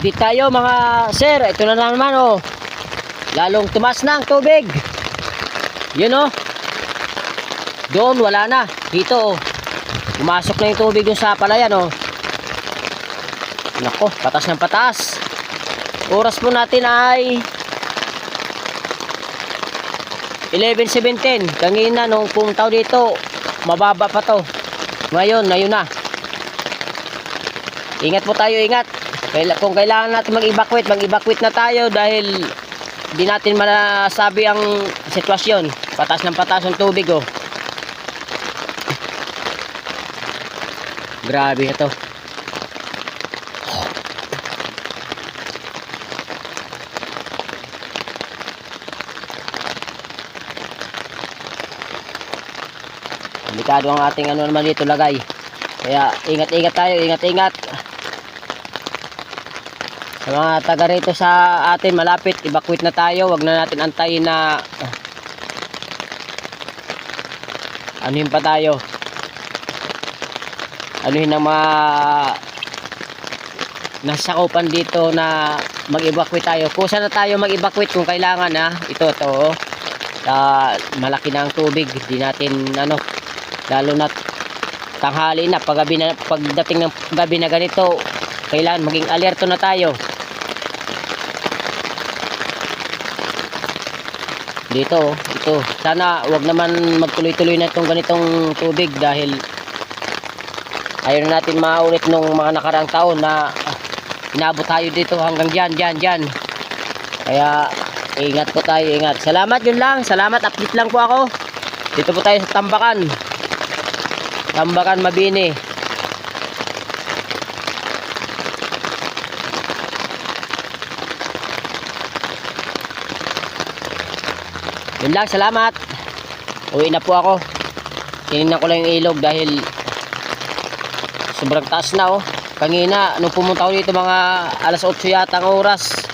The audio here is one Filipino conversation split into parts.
Update tayo mga sir. Ito na naman oh. Lalong tumas na ang tubig. Yun oh. Doon wala na. Dito oh. Pumasok na yung tubig dun sa palayan oh. Nako, patas ng patas. Oras po natin ay 11:17. Kanina nung pumuntaw dito, mababa pa to. Ngayon, ayun na. Ingat po tayo, ingat. Kung kailangan natin mag-evacuate na tayo dahil di natin masabi ang sitwasyon. Patas ng patas ng tubig oh. Grabe ito. Delikado ang ating ano naman dito lagay. Kaya ingat-ingat tayo, ingat-ingat. Sa mga taga rito sa atin malapit, evacuate na tayo. Wag na natin antayin na anuhin pa tayo. Anuhin ang mga nasakupan dito na mag-evacuate tayo. Kusa na tayo mag-evacuate kung kailangan ha. Ito to. Malaki na ang tubig. Hindi natin ano, lalo na tanghali na, pagdating ng gabi na ganito, kailangan maging alerto na tayo. Dito, ito. Sana wag naman magtuloy-tuloy na itong ganitong tubig dahil ayaw na natin maulit nung mga nakaraang taon na inabot tayo dito hanggang dyan. Kaya ingat po tayo, ingat. Salamat, yun lang. Salamat, update lang po ako. Dito po tayo sa Tambakan. Tambakan, Mabini. Yun lang, salamat. Uwi na po ako. Tinignan ko lang yung ilog dahil sobrang taas na oh. Kanina, nung pumunta ko dito mga alas 8 yata ang oras.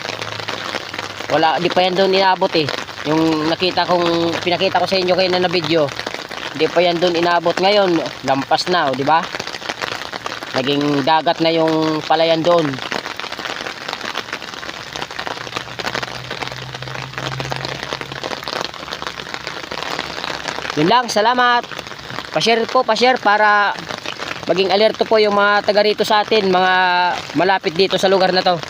Wala, di pa yan doon inabot eh. Yung pinakita ko sa inyo kayo na video. Hindi pa yan doon inabot. Ngayon, lampas na, oh, di ba? Naging dagat na yung palayan doon. Yun lang, salamat. Pa-share po, pa-share para maging alerto po yung mga taga rito sa atin, mga malapit dito sa lugar na to.